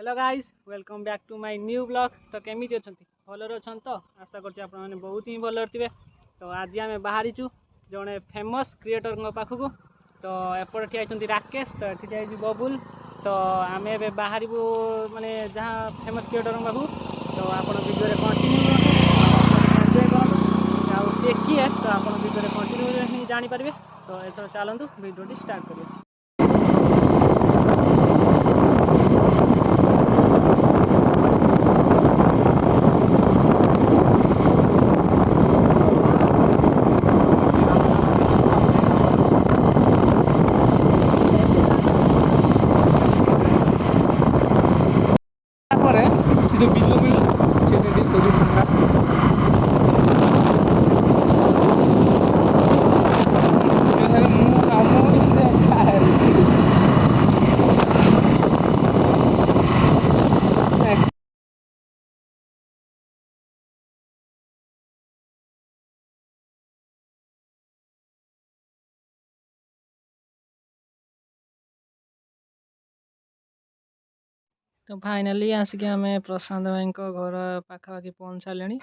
Hello guys welcome back to my new blog. तो केमी अच्छा भलर अच्छा तो आशा कर बहुत ही भलर थे। तो आज आम बाहरी जड़े फेमस क्रिएटर पाखक। तो एपटे ठिया राकेश तो ये ठिया बबुल। तो आम ए बाहर माने जहाँ फेमस क्रिएटर पाखक। तो आप वीडियो कंटिन्यू एंजॉय करूँ किए तो आप वीडियो कंटिन्यू जानीपारे। तो एथर चलतु वीडियो स्टार्ट करिए। तो फाइनाली आसिक आम प्रशांत भाई घर पाखापाखि पहुँच सारे।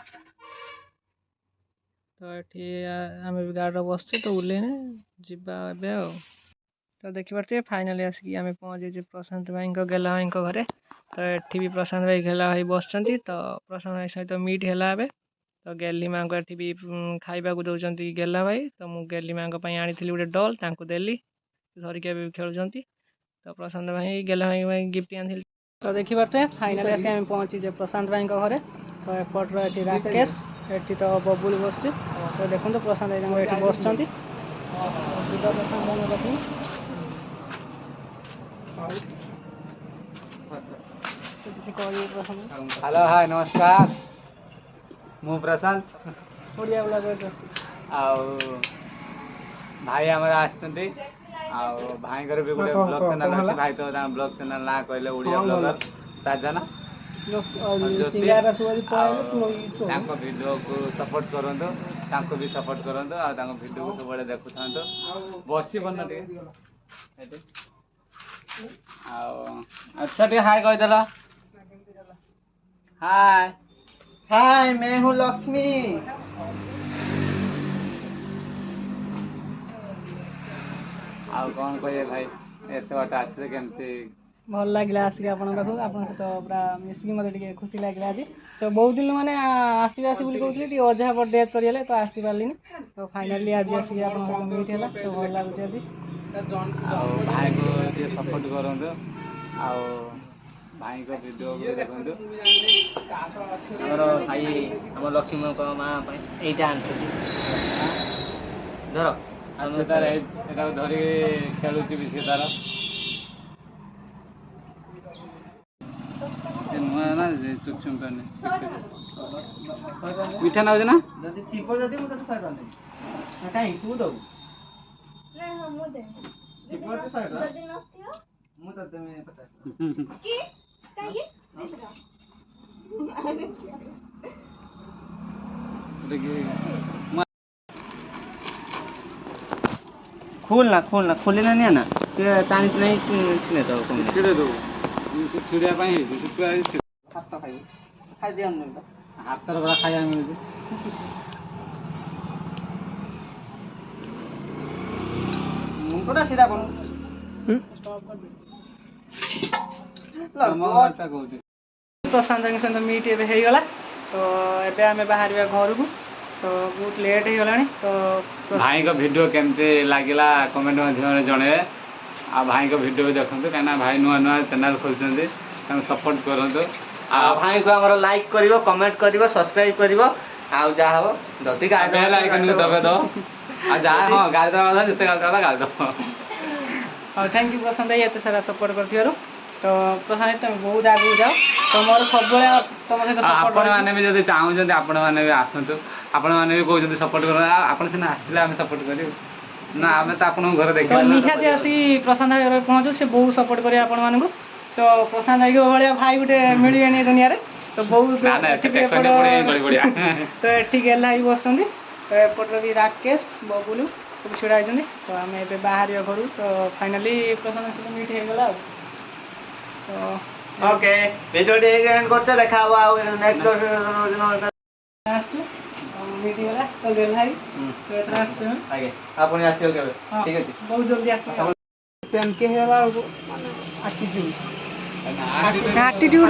तो ये आम भी गाड़ी बस तो ओल्लेने जीवा तो देखिपे फाइनाली आसिक आम पहुँचे प्रशांत भाई गेला भाई घरे। तो ये भी प्रशांत भाई गेला भाई बस। तो प्रशांत भाई सहित मीट है। तो गेली माँ को भी खावा दौरान गेला भाई। तो मुझे गेली माँ आनी गोटे डल देली धरिकी भी खेलुं। तो प्रशांत भाई गेला भाई गिफ्ट आनी। तो देखिपे फाइनाली आसी आम पहुँची प्रशांत भाई घरे। तो एपटर राकेश ये तो बबुल बस। तो देखो तो प्रशांत भाई ये बस। हेलो हाय नमस्कार मु प्रशांत ओडिया ब्लॉग भाई आमर आसुँच भाई भी गोटे ब्लॉग चैनल अच्छे भाई तो ब्लॉग चैनल ना कहले ओडिया ब्लॉगर राजना ज्योति वीडियो को सपोर्ट करूँ भी सपोर्ट करूँ वीडियो को सब देखु था। बसी बन अच्छा टे हाय कहदेल। हाय हाय मैं हूँ लक्ष्मी। आउ कौन कहे भाई एत बाट आसले केमती भल लगे आसिक सहित पूरा मिसिक मतलब खुशी लगे आज। तो बहुत दिन मैंने आसवे कहते अजा पर डेथ कर तो आसी पार्ली। तो फाइनाली आज आसिक मीट है तो भल लगे आज भाई को सपोर्ट करूँ भाई को वीडियो देखो भाई आम लक्ष्मी माँ यहीटा आन धर धरी खेलुची भी सी तार नुआ ना चुचुम पाने मीठा ना ना जदि थीप जदि मुझे 100 टका कहीं तू दो ना हम दे थीप तो 100 टका जदि नथियो मु तो देमे 50 की काहे खोलना खोलना नहीं ना टाणी नहीं तो छिड़े दो छिड़िया हाथ खाई खाई दिया हाथ बड़ा खाया मिलूँ मुंडा सीधा कौन प्रशांत सहित मीट एगला। तो एबे आम बाहर घर को तो बहुत लेट हो गला। तो भाई को वीडियो केमती लगिला कमेंट माध्यम जन आ भाई को वीडियो भी देखो कहीं भाई नुआ नुआ चैनल खोलते सपोर्ट करूँ। भाई को हमर लाइक करिवो कमेंट करिवो सब्सक्राइब करिवो आ जा हो जति गाय बेल आइकन को दबे दो आ जा हां गाल दबा जते गाल दो। हाँ थैंक यू प्रशांत भाई एत सारा सपोर्ट कर। तो प्रशांत तुम बहुत आगे जाओ तुम सब तुम सहित आपण मैंने भी जब चाहूँ आपण मैंने भी आसतु आपण मैंने भी कहते सपोर्ट कर आप सीना आसले आम सपोर्ट करूँ ना आम तो आप घर देख निहाती आसी प्रशांत भाई पहुँचू से बहुत सपोर्ट करें आपण मानक। तो प्रशांत भाई भाया भाई गोटे मिले दुनिया तो बहुत तो ये गेला ही बस। तो एपटर भी राकेश बबुलू सब छिड़ा होती। तो आम ए बाहर घर तो फाइनाली प्रशांत सहित मीट होगला। तो ଓକେ ଭିଡ଼ିଓଟି ଏଣ୍ଡ କରୁଛେ ଦେଖା ହବ ଆଉ ନେକ୍ସଟ ଆସୁଛୁ ମିଟିଗଲା ତ ଗଲା ଭାଇ ତ ଏଥର ଆସୁଛୁ ଆଜ୍ଞା ଆପଣ ଆସିବ କେବେ ଠିକ ଅଛି ବହୁତ ଜଲ୍ଦି ଆସିବ 10K ହେବା ମାନେ ଆଟିଟ୍ୟୁଡ